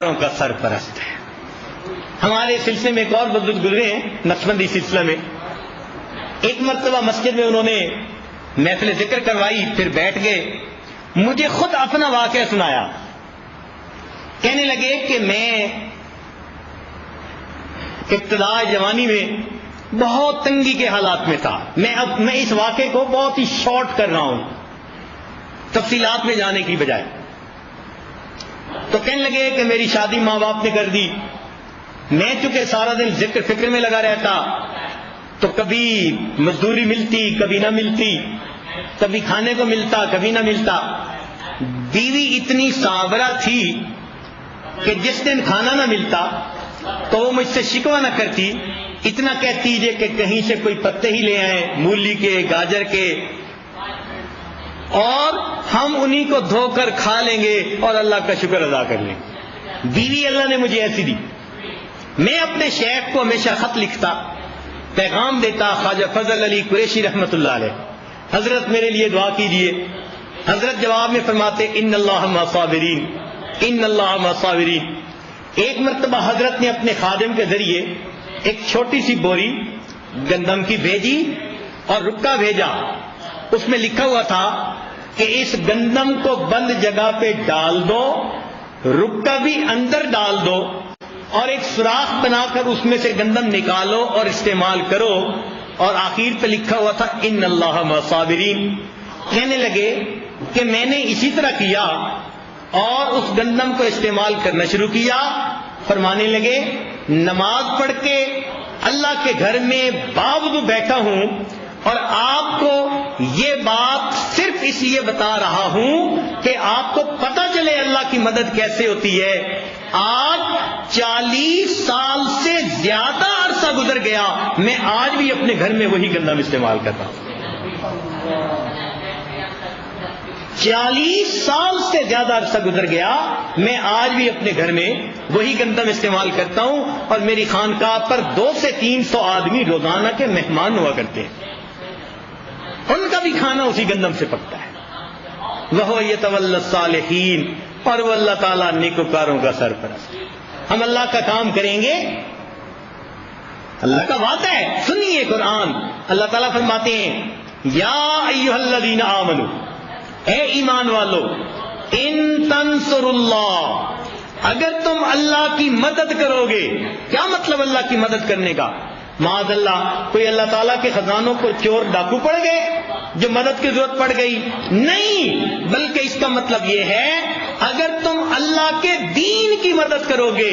کا سرپرست ہے۔ ہمارے سلسلے میں ایک اور بزرگ گزرے ہیں، نقشبندی سلسلہ میں۔ ایک مرتبہ مسجد میں انہوں نے محفل ذکر کروائی، پھر بیٹھ گئے، مجھے خود اپنا واقعہ سنایا۔ کہنے لگے کہ میں ابتداء جوانی میں بہت تنگی کے حالات میں تھا۔ میں اس واقعے کو بہت ہی شارٹ کر رہا ہوں، تفصیلات میں جانے کی بجائے۔ تو کہنے لگے کہ میری شادی ماں باپ نے کر دی، میں چونکہ سارا دن ذکر فکر میں لگا رہتا، تو کبھی مزدوری ملتی کبھی نہ ملتی، کبھی کھانے کو ملتا کبھی نہ ملتا۔ بیوی اتنی صابرہ تھی کہ جس دن کھانا نہ ملتا تو وہ مجھ سے شکوہ نہ کرتی، اتنا کہتی ہے کہ کہیں سے کوئی پتے ہی لے آئیں، مولی کے، گاجر کے، اور ہم انہی کو دھو کر کھا لیں گے اور اللہ کا شکر ادا کر لیں گے۔ بیوی اللہ نے مجھے ایسی دی۔ میں اپنے شیخ کو ہمیشہ خط لکھتا، پیغام دیتا، خواجہ فضل علی قریشی رحمۃ اللہ علیہ، حضرت میرے لیے دعا کیجئے۔ حضرت جواب میں فرماتے ان اللہ مع الصابرین، ان اللہ مع الصابرین۔ ایک مرتبہ حضرت نے اپنے خادم کے ذریعے ایک چھوٹی سی بوری گندم کی بھیجی اور رکا بھیجا، اس میں لکھا ہوا تھا کہ اس گندم کو بند جگہ پہ ڈال دو، رکا بھی اندر ڈال دو، اور ایک سوراخ بنا کر اس میں سے گندم نکالو اور استعمال کرو، اور آخر پہ لکھا ہوا تھا ان اللہ مع الصابرین۔ کہنے لگے کہ میں نے اسی طرح کیا اور اس گندم کو استعمال کرنا شروع کیا۔ فرمانے لگے نماز پڑھ کے اللہ کے گھر میں باوضو بیٹھا ہوں، اور آپ کو یہ بات صرف اس لیے بتا رہا ہوں کہ آپ کو پتہ چلے اللہ کی مدد کیسے ہوتی ہے۔ آج 40 سال سے زیادہ عرصہ گزر گیا، میں آج بھی اپنے گھر میں وہی گندم استعمال کرتا ہوں۔ 40 سال سے زیادہ عرصہ گزر گیا، میں آج بھی اپنے گھر میں وہی گندم استعمال کرتا ہوں، اور میری خانقاہ پر 200 سے 300 آدمی روزانہ کے مہمان ہوا کرتے ہیں، ان کا بھی کھانا اسی گندم سے پکتا ہے۔ وَهُوَ يَتَوَلَّى الصَّالِحِينَ، اور وہ اللہ تعالیٰ نیکوکاروں کا سرپرست۔ ہم اللہ کا کام کریں گے، اللہ کا وعدہ ہے۔ سنیے قرآن، اللہ تعالیٰ فرماتے ہیں یا ایھا الذین آمنوا، اے ایمان والو، ان تنصروا اللہ، اگر تم اللہ کی مدد کرو گے۔ کیا مطلب اللہ کی مدد کرنے کا؟ معاذ اللہ کوئی اللہ تعالیٰ کے خزانوں کو چور ڈاکو پڑ گئے جو مدد کی ضرورت پڑ گئی؟ نہیں، بلکہ اس کا مطلب یہ ہے اگر تم اللہ کے دین کی مدد کرو گے،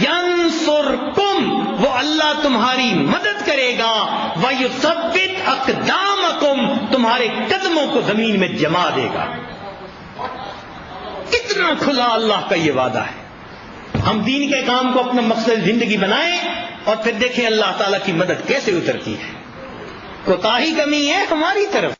ینصرکم، وہ اللہ تمہاری مدد کرے گا، ویثبت اقدامکم، تمہارے قدموں کو زمین میں جما دے گا۔ کتنا کھلا اللہ کا یہ وعدہ ہے۔ ہم دین کے کام کو اپنا مقصد زندگی بنائیں اور پھر دیکھیں اللہ تعالیٰ کی مدد کیسے اترتی ہے۔ کوتاہی کمی ہے ہماری طرف۔